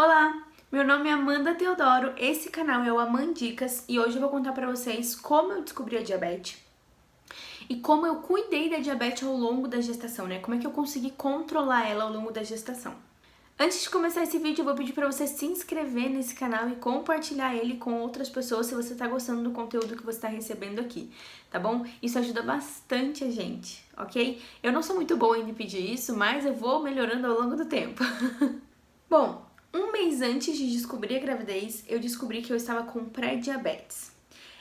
Olá, meu nome é Amanda Teodoro, esse canal é o Amandicas e hoje eu vou contar pra vocês como eu descobri a diabetes e como eu cuidei da diabetes ao longo da gestação, né? Como é que eu consegui controlar ela ao longo da gestação. Antes de começar esse vídeo, eu vou pedir pra você se inscrever nesse canal e compartilhar ele com outras pessoas se você tá gostando do conteúdo que você tá recebendo aqui, tá bom? Isso ajuda bastante a gente, ok? Eu não sou muito boa em pedir isso, mas eu vou melhorando ao longo do tempo. Bom, um mês antes de descobrir a gravidez, eu descobri que eu estava com pré-diabetes.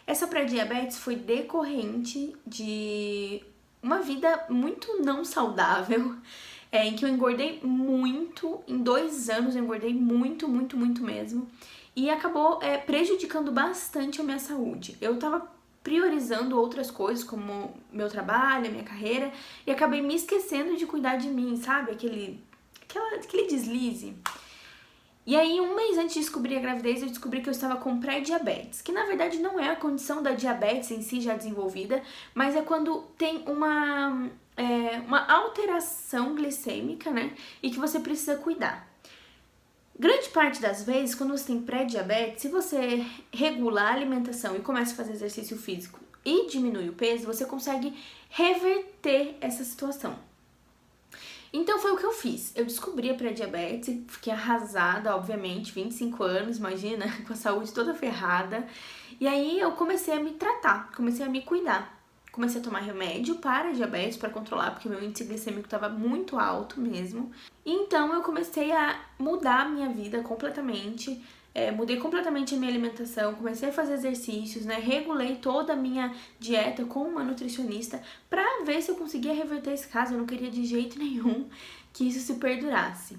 Essa pré-diabetes foi decorrente de uma vida muito não saudável, em que eu engordei muito, em 2 anos eu engordei muito mesmo, e acabou prejudicando bastante a minha saúde. Eu tava priorizando outras coisas, como meu trabalho, a minha carreira, e acabei me esquecendo de cuidar de mim, sabe? Aquele deslize. E aí, um mês antes de descobrir a gravidez, eu descobri que eu estava com pré-diabetes, que na verdade não é a condição da diabetes em si já desenvolvida, mas é quando tem uma alteração glicêmica, né, e que você precisa cuidar. Grande parte das vezes, quando você tem pré-diabetes, se você regular a alimentação e começa a fazer exercício físico e diminui o peso, você consegue reverter essa situação. Então foi o que eu fiz. Eu descobri a pré-diabetes, fiquei arrasada, obviamente, 25 anos, imagina, com a saúde toda ferrada. E aí eu comecei a me tratar, comecei a me cuidar. Comecei a tomar remédio para a diabetes, para controlar, porque meu índice glicêmico estava muito alto mesmo. Então eu comecei a mudar a minha vida completamente. Mudei completamente a minha alimentação, comecei a fazer exercícios, né? Regulei toda a minha dieta com uma nutricionista pra ver se eu conseguia reverter esse caso. Eu não queria de jeito nenhum que isso se perdurasse.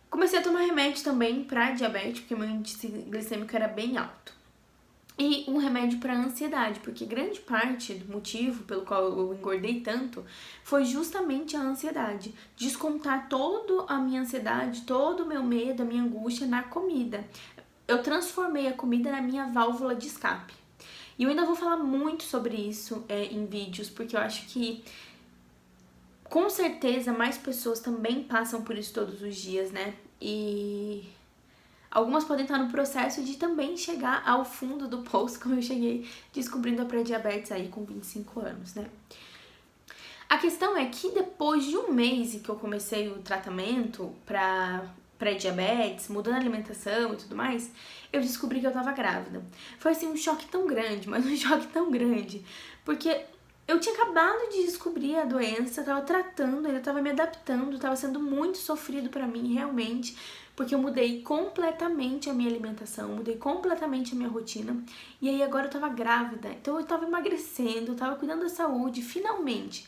Comecei a tomar remédio também pra diabetes, porque meu índice glicêmico era bem alto. E um remédio para ansiedade, porque grande parte do motivo pelo qual eu engordei tanto foi justamente a ansiedade. Descontar toda a minha ansiedade, todo o meu medo, a minha angústia na comida. Eu transformei a comida na minha válvula de escape. E eu ainda vou falar muito sobre isso em vídeos, porque eu acho que com certeza mais pessoas também passam por isso todos os dias, né? E algumas podem estar no processo de também chegar ao fundo do poço, como eu cheguei descobrindo a pré-diabetes aí com 25 anos, né? A questão é que depois de um mês em que eu comecei o tratamento para pré-diabetes, mudando a alimentação e tudo mais, eu descobri que eu tava grávida. Foi assim um choque tão grande, mas um choque tão grande, porque eu tinha acabado de descobrir a doença, tava tratando, ainda tava me adaptando, tava sendo muito sofrido pra mim, realmente, porque eu mudei completamente a minha alimentação, mudei completamente a minha rotina, e aí agora eu tava grávida, então eu tava emagrecendo, eu tava cuidando da saúde, finalmente.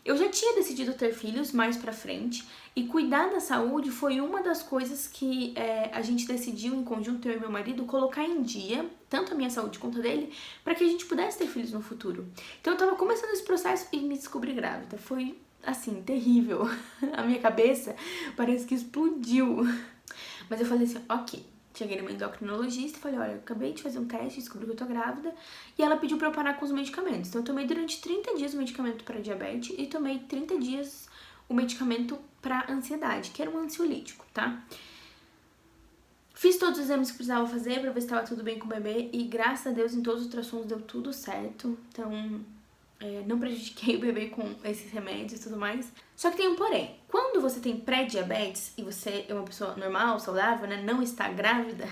Eu já tinha decidido ter filhos mais pra frente, e cuidar da saúde foi uma das coisas que a gente decidiu em conjunto, eu e meu marido, colocar em dia, tanto a minha saúde quanto a dele, para que a gente pudesse ter filhos no futuro. Então eu tava começando esse processo e me descobri grávida. Foi, assim, terrível. A minha cabeça parece que explodiu. Mas eu falei assim, ok. Cheguei numa endocrinologista e falei, olha, eu acabei de fazer um teste, descobri que eu tô grávida. E ela pediu pra eu parar com os medicamentos. Então eu tomei durante 30 dias o medicamento para diabetes e tomei 30 dias o medicamento para ansiedade, que era um ansiolítico, tá? Fiz todos os exames que precisava fazer pra ver se tava tudo bem com o bebê. E graças a Deus, em todos os ultrassons deu tudo certo. Então, não prejudiquei o bebê com esses remédios e tudo mais. Só que tem um porém. Quando você tem pré-diabetes e você é uma pessoa normal, saudável, né, não está grávida,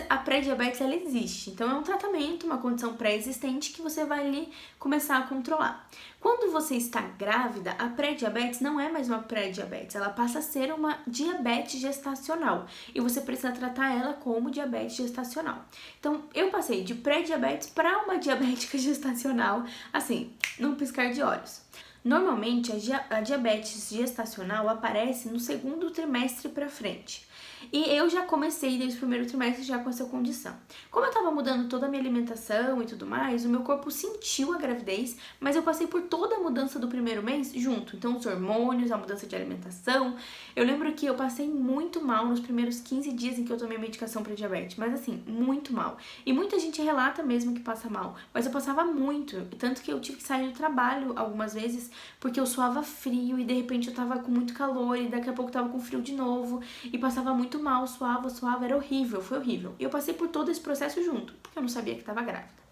a pré-diabetes ela existe. Então é um tratamento, uma condição pré-existente que você vai ali começar a controlar. Quando você está grávida, a pré-diabetes não é mais uma pré-diabetes, ela passa a ser uma diabetes gestacional e você precisa tratar ela como diabetes gestacional. Então eu passei de pré-diabetes para uma diabética gestacional, assim, num piscar de olhos. Normalmente, a diabetes gestacional aparece no segundo trimestre pra frente. E eu já comecei desde o primeiro trimestre já com essa condição. Como eu tava mudando toda a minha alimentação e tudo mais, o meu corpo sentiu a gravidez, mas eu passei por toda a mudança do primeiro mês junto. Então, os hormônios, a mudança de alimentação. Eu lembro que eu passei muito mal nos primeiros 15 dias em que eu tomei medicação para diabetes, mas assim, muito mal. E muita gente relata mesmo que passa mal, mas eu passava muito, tanto que eu tive que sair do trabalho algumas vezes, porque eu suava frio e de repente eu tava com muito calor e daqui a pouco tava com frio de novo e passava muito muito mal, suava, era horrível, foi horrível. E eu passei por todo esse processo junto, porque eu não sabia que estava grávida.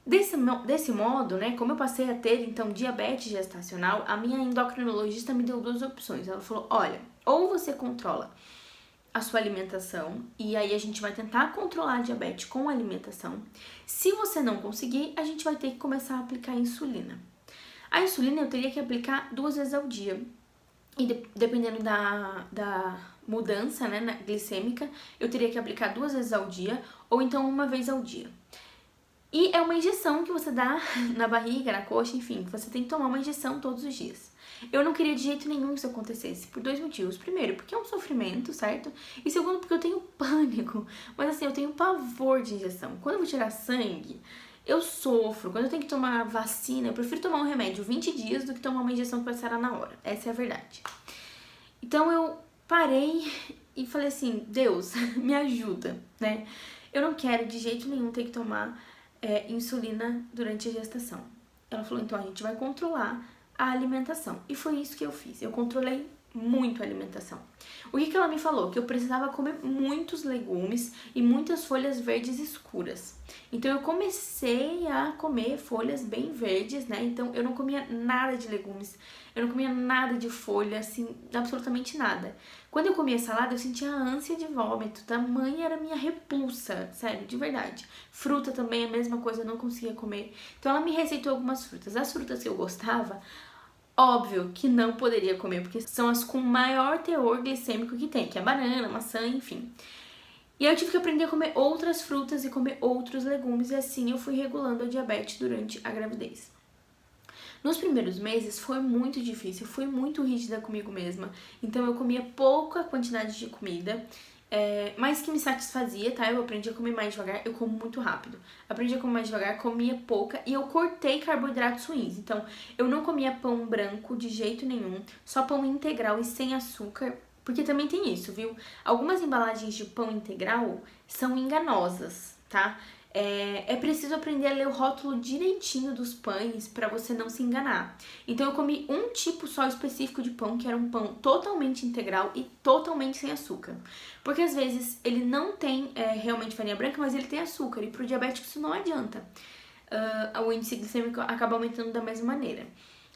Desse modo, né, como eu passei a ter, então, diabetes gestacional, a minha endocrinologista me deu duas opções. Ela falou, olha, ou você controla a sua alimentação, e aí a gente vai tentar controlar a diabetes com a alimentação. Se você não conseguir, a gente vai ter que começar a aplicar insulina. A insulina eu teria que aplicar 2 vezes ao dia. E dependendo da mudança, né, glicêmica, eu teria que aplicar 2 vezes ao dia, ou então 1 vez ao dia. E é uma injeção que você dá na barriga, na coxa, enfim, você tem que tomar uma injeção todos os dias. Eu não queria de jeito nenhum que isso acontecesse, por 2 motivos. Primeiro, porque é um sofrimento, certo? E segundo, porque eu tenho pânico. Mas assim, eu tenho pavor de injeção. Quando eu vou tirar sangue, eu sofro. Quando eu tenho que tomar vacina, eu prefiro tomar um remédio 20 dias do que tomar uma injeção que vai sarar na hora. Essa é a verdade. Então eu parei e falei assim, Deus, me ajuda, né? Eu não quero de jeito nenhum ter que tomar insulina durante a gestação. Ela falou, então a gente vai controlar a alimentação. E foi isso que eu fiz. Eu controlei muito a alimentação. O que ela me falou? Que eu precisava comer muitos legumes e muitas folhas verdes escuras. Então eu comecei a comer folhas bem verdes, né? Então eu não comia nada de legumes, eu não comia nada de folha, assim, absolutamente nada. Quando eu comia salada, eu sentia ânsia de vômito, tamanha era a minha repulsa, sério, de verdade. Fruta também, a mesma coisa, eu não conseguia comer. Então ela me receitou algumas frutas. As frutas que eu gostava, óbvio que não poderia comer, porque são as com maior teor glicêmico que tem, que é banana, maçã, enfim. E aí eu tive que aprender a comer outras frutas e comer outros legumes, e assim eu fui regulando a diabetes durante a gravidez. Nos primeiros meses foi muito difícil, fui muito rígida comigo mesma, então eu comia pouca quantidade de comida, mas que me satisfazia, tá? Eu aprendi a comer mais devagar, eu como muito rápido. Aprendi a comer mais devagar, comia pouca e eu cortei carboidratos ruins. Então, eu não comia pão branco de jeito nenhum, só pão integral e sem açúcar, porque também tem isso, viu? Algumas embalagens de pão integral são enganosas, tá? É preciso aprender a ler o rótulo direitinho dos pães para você não se enganar. Então eu comi um tipo só específico de pão, que era um pão totalmente integral e totalmente sem açúcar. Porque às vezes ele não tem realmente farinha branca, mas ele tem açúcar, e pro diabético isso não adianta. O índice glicêmico acaba aumentando da mesma maneira.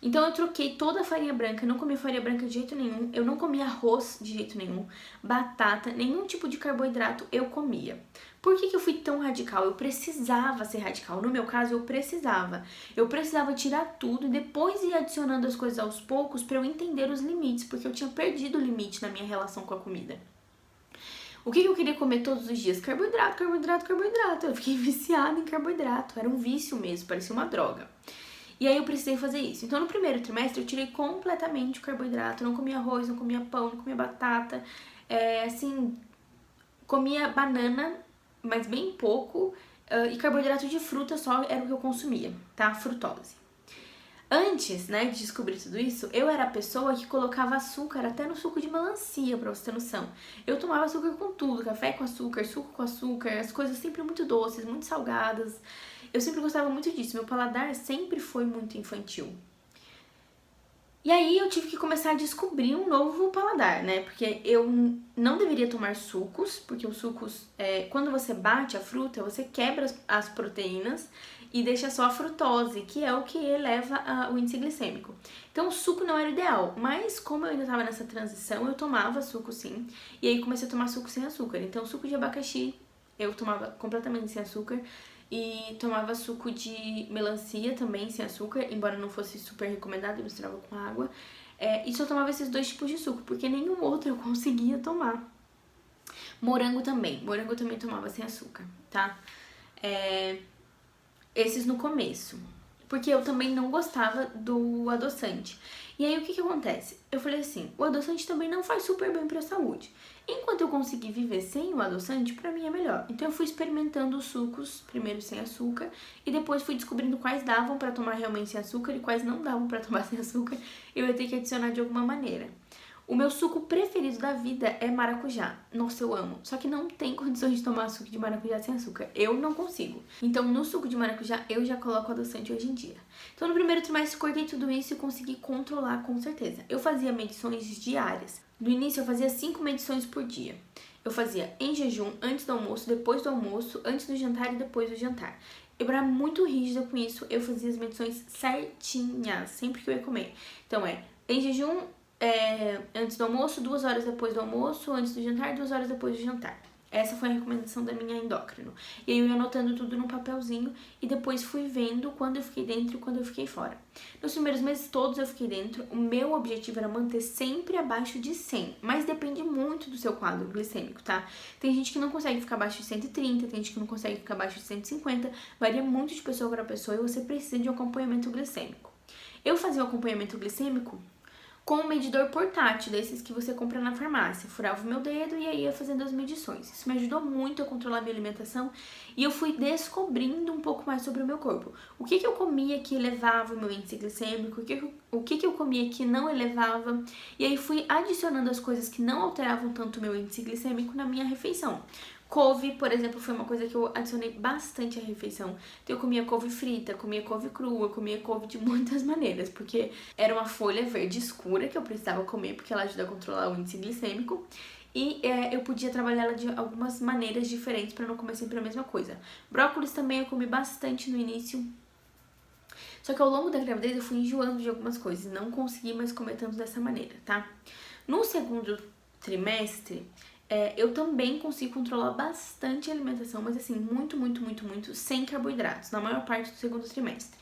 Então eu troquei toda a farinha branca, não comia farinha branca de jeito nenhum, eu não comia arroz de jeito nenhum, batata, nenhum tipo de carboidrato eu comia. Por que eu fui tão radical? Eu precisava ser radical, no meu caso eu precisava tirar tudo e depois ir adicionando as coisas aos poucos para eu entender os limites, porque eu tinha perdido o limite na minha relação com a comida. O que eu queria comer todos os dias? Carboidrato, carboidrato, carboidrato. Eu fiquei viciada em carboidrato, era um vício mesmo, parecia uma droga. E aí eu precisei fazer isso. Então no primeiro trimestre eu tirei completamente o carboidrato, não comia arroz, não comia pão, não comia batata, comia banana, mas bem pouco, e carboidrato de fruta só era o que eu consumia, tá? Frutose. Antes, né, de descobrir tudo isso, eu era a pessoa que colocava açúcar até no suco de melancia, pra você ter noção. Eu tomava açúcar com tudo, café com açúcar, suco com açúcar, as coisas sempre muito doces, muito salgadas. Eu sempre gostava muito disso, meu paladar sempre foi muito infantil. E aí eu tive que começar a descobrir um novo paladar, né? Porque eu não deveria tomar sucos, porque os sucos, quando você bate a fruta, você quebra as proteínas e deixa só a frutose, que é o que eleva o índice glicêmico. Então o suco não era o ideal, mas como eu ainda estava nessa transição, eu tomava suco sim, e aí comecei a tomar suco sem açúcar. Então suco de abacaxi eu tomava completamente sem açúcar, e tomava suco de melancia também sem açúcar, embora não fosse super recomendado, eu misturava com água. E só tomava esses 2 tipos de suco, porque nenhum outro eu conseguia tomar. Morango também tomava sem açúcar, tá? Esses no começo, porque eu também não gostava do adoçante. E aí o que acontece? Eu falei assim, o adoçante também não faz super bem pra saúde. Enquanto eu conseguir viver sem o adoçante, pra mim é melhor. Então eu fui experimentando os sucos, primeiro sem açúcar, e depois fui descobrindo quais davam pra tomar realmente sem açúcar e quais não davam pra tomar sem açúcar. Eu ia ter que adicionar de alguma maneira. O meu suco preferido da vida é maracujá. Nossa, eu amo. Só que não tem condições de tomar suco de maracujá sem açúcar. Eu não consigo. Então, no suco de maracujá, eu já coloco adoçante hoje em dia. Então, no primeiro trimestre, cortei tudo isso e consegui controlar com certeza. Eu fazia medições diárias. No início eu fazia 5 medições por dia. Eu fazia em jejum, antes do almoço, depois do almoço, antes do jantar e depois do jantar. Eu era muito rígida com isso, eu fazia as medições certinhas, sempre que eu ia comer. Então em jejum, antes do almoço, 2 horas depois do almoço, antes do jantar, 2 horas depois do jantar. Essa foi a recomendação da minha endócrino. E aí eu ia anotando tudo num papelzinho e depois fui vendo quando eu fiquei dentro e quando eu fiquei fora. Nos primeiros meses todos eu fiquei dentro. O meu objetivo era manter sempre abaixo de 100, mas depende muito do seu quadro glicêmico, tá? Tem gente que não consegue ficar abaixo de 130, tem gente que não consegue ficar abaixo de 150, varia muito de pessoa para pessoa e você precisa de um acompanhamento glicêmico. Eu fazia o acompanhamento glicêmico com um medidor portátil, desses que você compra na farmácia. Furava o meu dedo e aí ia fazendo as medições. Isso me ajudou muito a controlar a minha alimentação e eu fui descobrindo um pouco mais sobre o meu corpo. O que eu comia que elevava o meu índice glicêmico, o que eu comia que não elevava, e aí fui adicionando as coisas que não alteravam tanto o meu índice glicêmico na minha refeição. Couve, por exemplo, foi uma coisa que eu adicionei bastante à refeição. Então eu comia couve frita, comia couve crua, comia couve de muitas maneiras, porque era uma folha verde escura que eu precisava comer, porque ela ajuda a controlar o índice glicêmico. E eu podia trabalhar ela de algumas maneiras diferentes para não comer sempre a mesma coisa. Brócolis também eu comi bastante no início. Só que ao longo da gravidez eu fui enjoando de algumas coisas, não consegui mais comer tanto dessa maneira, tá? No segundo trimestre, eu também consigo controlar bastante a alimentação, mas assim, muito, sem carboidratos, na maior parte do segundo trimestre.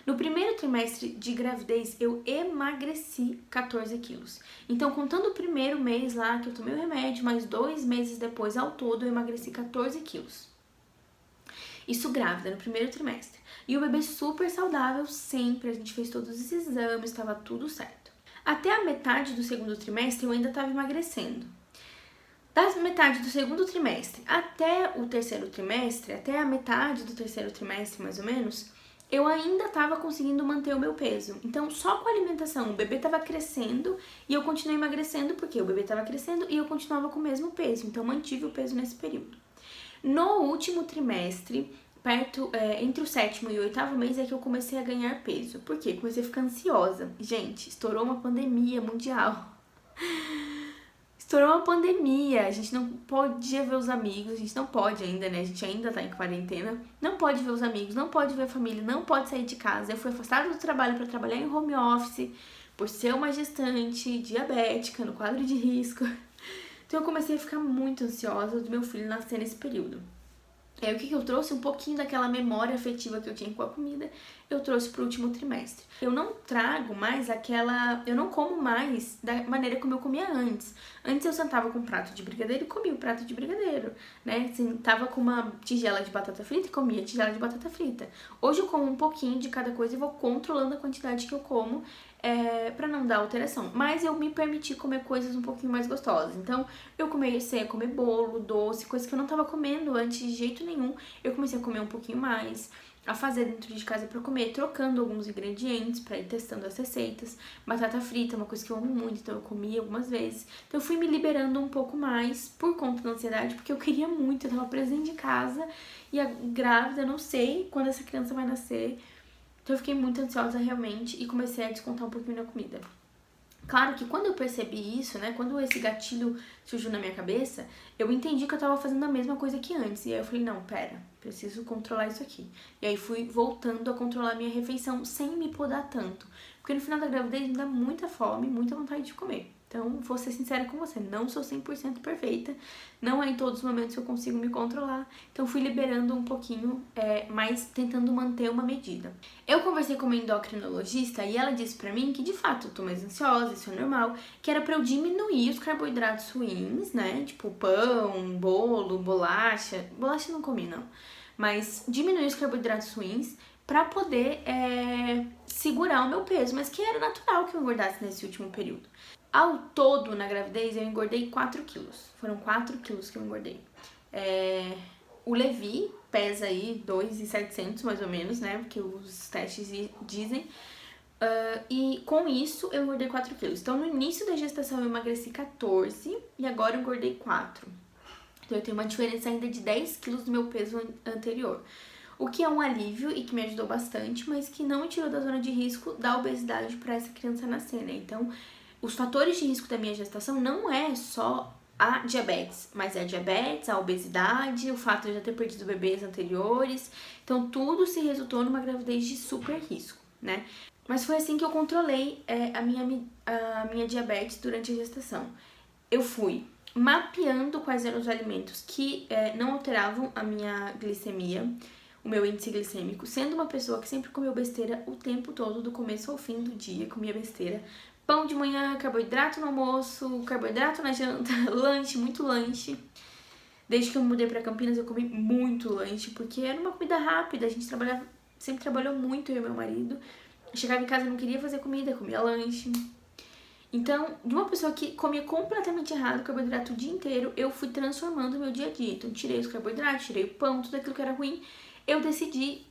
No primeiro trimestre de gravidez, eu emagreci 14 quilos. Então, contando o primeiro mês lá que eu tomei o remédio, mais 2 meses depois, ao todo, eu emagreci 14 quilos. Isso grávida, no primeiro trimestre. E o bebê super saudável sempre, a gente fez todos os exames, estava tudo certo. Até a metade do segundo trimestre, eu ainda estava emagrecendo. Da metade do segundo trimestre até o terceiro trimestre, até a metade do terceiro trimestre mais ou menos, eu ainda estava conseguindo manter o meu peso. Então, só com a alimentação, o bebê estava crescendo e eu continuei emagrecendo porque o bebê estava crescendo e eu continuava com o mesmo peso. Então, mantive o peso nesse período. No último trimestre, entre o 7º e o 8º mês, é que eu comecei a ganhar peso. Por quê? Comecei a ficar ansiosa. Gente, estourou uma pandemia mundial. Estourou uma pandemia, a gente não podia ver os amigos, a gente não pode ainda, né? A gente ainda tá em quarentena, não pode ver os amigos, não pode ver a família, não pode sair de casa. Eu fui afastada do trabalho para trabalhar em home office, por ser uma gestante diabética, no quadro de risco. Então eu comecei a ficar muito ansiosa do meu filho nascer nesse período. Aí o que eu trouxe? Um pouquinho daquela memória afetiva que eu tinha com a comida, eu trouxe pro último trimestre. Eu não trago mais eu não como mais da maneira como eu comia antes. Antes eu sentava com um prato de brigadeiro e comia o prato de brigadeiro, né? Sentava com uma tigela de batata frita e comia a tigela de batata frita. Hoje eu como um pouquinho de cada coisa e vou controlando a quantidade que eu como, pra não dar alteração. Mas eu me permiti comer coisas um pouquinho mais gostosas. Então, eu comecei a comer bolo, doce, coisas que eu não tava comendo antes de jeito nenhum. Eu comecei a comer um pouquinho mais, a fazer dentro de casa pra comer, trocando alguns ingredientes pra ir testando as receitas. Batata frita é uma coisa que eu amo muito, então eu comi algumas vezes. Então, eu fui me liberando um pouco mais por conta da ansiedade, porque eu queria muito, eu tava presa dentro de casa e a grávida, não sei quando essa criança vai nascer. Então eu fiquei muito ansiosa realmente e comecei a descontar um pouquinho na comida. Claro que quando eu percebi isso, né, quando esse gatilho surgiu na minha cabeça, eu entendi que eu tava fazendo a mesma coisa que antes. E aí eu falei, não, pera, preciso controlar isso aqui. E aí fui voltando a controlar a minha refeição sem me podar tanto. Porque no final da gravidez me dá muita fome, muita vontade de comer. Então, vou ser sincera com você, não sou 100% perfeita, não é em todos os momentos que eu consigo me controlar, então fui liberando um pouquinho, mas tentando manter uma medida. Eu conversei com uma endocrinologista e ela disse pra mim que de fato eu tô mais ansiosa, isso é normal, que era pra eu diminuir os carboidratos ruins, né, tipo pão, bolo, bolacha não comi não, mas diminuir os carboidratos ruins pra poder segurar o meu peso, mas que era natural que eu engordasse nesse último período. Ao todo, na gravidez, eu engordei 4 quilos. Foram 4 quilos que eu engordei. O Levi pesa aí 2.700 mais ou menos, né? Porque os testes dizem. E com isso, eu engordei 4 quilos. Então, no início da gestação, eu emagreci 14 e agora eu engordei 4. Então, eu tenho uma diferença ainda de 10 quilos do meu peso anterior. O que é um alívio e que me ajudou bastante, mas que não me tirou da zona de risco da obesidade para essa criança nascer, né? Então, os fatores de risco da minha gestação não é só a diabetes, mas é a diabetes, a obesidade, o fato de eu já ter perdido bebês anteriores. Então, tudo se resultou numa gravidez de super risco, né? Mas foi assim que eu controlei a minha diabetes durante a gestação. Eu fui mapeando quais eram os alimentos que não alteravam a minha glicemia, o meu índice glicêmico, sendo uma pessoa que sempre comeu besteira o tempo todo, do começo ao fim do dia, comia besteira. Pão de manhã, carboidrato no almoço, carboidrato na janta, lanche, muito lanche. Desde que eu me mudei pra Campinas, eu comi muito lanche, porque era uma comida rápida, a gente sempre trabalhou muito, eu e meu marido. Eu chegava em casa e não queria fazer comida, comia lanche. Então, de uma pessoa que comia completamente errado carboidrato o dia inteiro, eu fui transformando o meu dia a dia. Então, tirei os carboidratos, tirei o pão, tudo aquilo que era ruim, eu decidi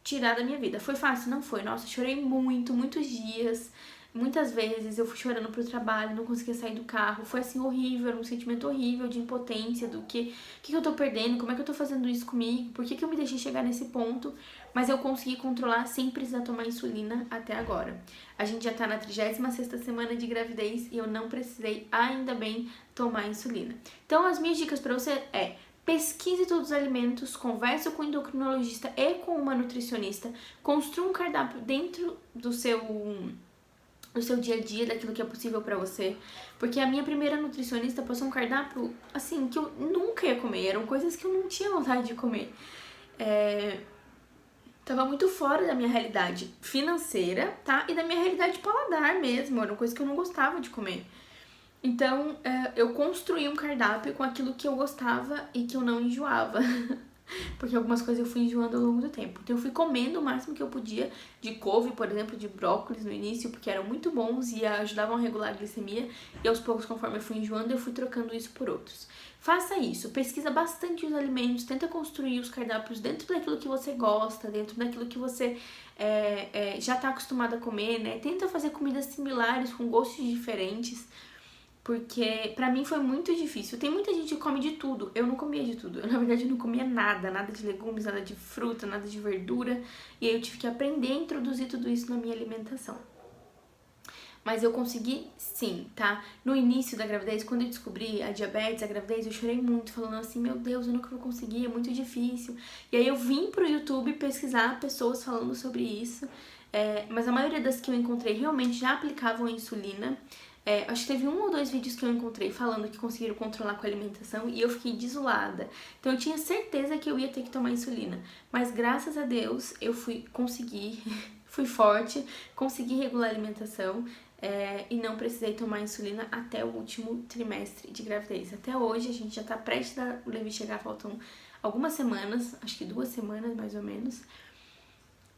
tirar da minha vida. Foi fácil? Não foi. Nossa, chorei muitos dias. Muitas vezes eu fui chorando pro trabalho, não conseguia sair do carro. Foi assim horrível, era um sentimento horrível de impotência, do que eu tô perdendo, como é que eu tô fazendo isso comigo, por que eu me deixei chegar nesse ponto. Mas eu consegui controlar sem precisar tomar insulina até agora. A gente já tá na 36ª semana de gravidez e eu não precisei, ainda bem, tomar insulina. Então as minhas dicas pra você é: pesquise todos os alimentos, converse com o endocrinologista e com uma nutricionista, construa um cardápio dentro do seu dia a dia, daquilo que é possível pra você. Porque a minha primeira nutricionista passou um cardápio, assim, que eu nunca ia comer. Eram coisas que eu não tinha vontade de comer. Tava muito fora da minha realidade financeira, tá? E da minha realidade de paladar mesmo. Eram coisas que eu não gostava de comer. Então, eu construí um cardápio com aquilo que eu gostava e que eu não enjoava. Porque algumas coisas eu fui enjoando ao longo do tempo. Então eu fui comendo o máximo que eu podia de couve, por exemplo, de brócolis no início, porque eram muito bons e ajudavam a regular a glicemia. E aos poucos, conforme eu fui enjoando, eu fui trocando isso por outros. Faça isso, pesquisa bastante os alimentos, tenta construir os cardápios dentro daquilo que você gosta, dentro daquilo que você já está acostumado a comer, né? Tenta fazer comidas similares, com gostos diferentes. Porque pra mim foi muito difícil. Tem muita gente que come de tudo. Eu não comia de tudo. Eu, na verdade, não comia nada. Nada de legumes, nada de fruta, nada de verdura. E aí eu tive que aprender a introduzir tudo isso na minha alimentação. Mas eu consegui sim, tá? No início da gravidez, quando eu descobri a diabetes, a gravidez, eu chorei muito, falando assim: meu Deus, eu nunca vou conseguir, é muito difícil. E aí eu vim pro YouTube pesquisar pessoas falando sobre isso. Mas a maioria das que eu encontrei realmente já aplicavam a insulina. Acho que teve 1 ou 2 vídeos que eu encontrei falando que conseguiram controlar com a alimentação e eu fiquei desolada. Então eu tinha certeza que eu ia ter que tomar insulina. Mas graças a Deus eu consegui, fui forte, consegui regular a alimentação e não precisei tomar insulina até o último trimestre de gravidez. Até hoje a gente já tá prestes a o Levi chegar, faltam algumas semanas, acho que 2 semanas mais ou menos.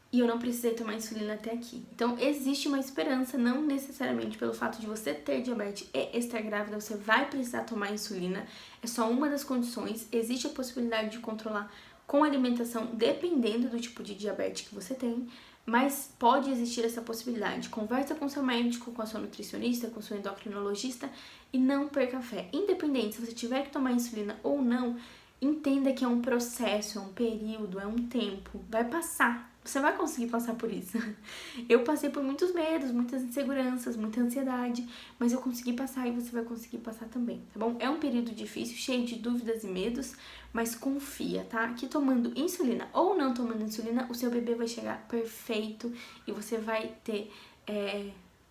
E eu não precisei tomar insulina até aqui. Então, existe uma esperança, não necessariamente pelo fato de você ter diabetes e estar grávida, você vai precisar tomar insulina. É só uma das condições. Existe a possibilidade de controlar com alimentação, dependendo do tipo de diabetes que você tem. Mas pode existir essa possibilidade. Conversa com seu médico, com a sua nutricionista, com o seu endocrinologista e não perca a fé. Independente se você tiver que tomar insulina ou não, entenda que é um processo, é um período, é um tempo. Vai passar. Você vai conseguir passar por isso. Eu passei por muitos medos, muitas inseguranças, muita ansiedade, mas eu consegui passar e você vai conseguir passar também, tá bom? É um período difícil, cheio de dúvidas e medos, mas confia, tá? Que tomando insulina ou não tomando insulina, o seu bebê vai chegar perfeito e você vai ter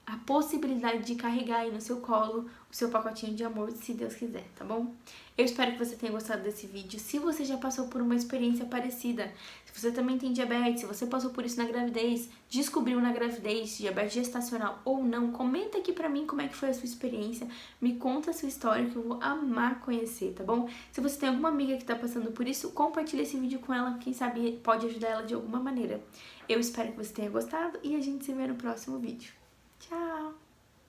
a possibilidade de carregar aí no seu colo o seu pacotinho de amor, se Deus quiser, tá bom? Eu espero que você tenha gostado desse vídeo. Se você já passou por uma experiência parecida, se você também tem diabetes, se você passou por isso na gravidez, descobriu na gravidez, diabetes gestacional ou não, comenta aqui pra mim como é que foi a sua experiência, me conta a sua história que eu vou amar conhecer, tá bom? Se você tem alguma amiga que tá passando por isso, compartilha esse vídeo com ela, quem sabe pode ajudar ela de alguma maneira. Eu espero que você tenha gostado e a gente se vê no próximo vídeo. Tchau!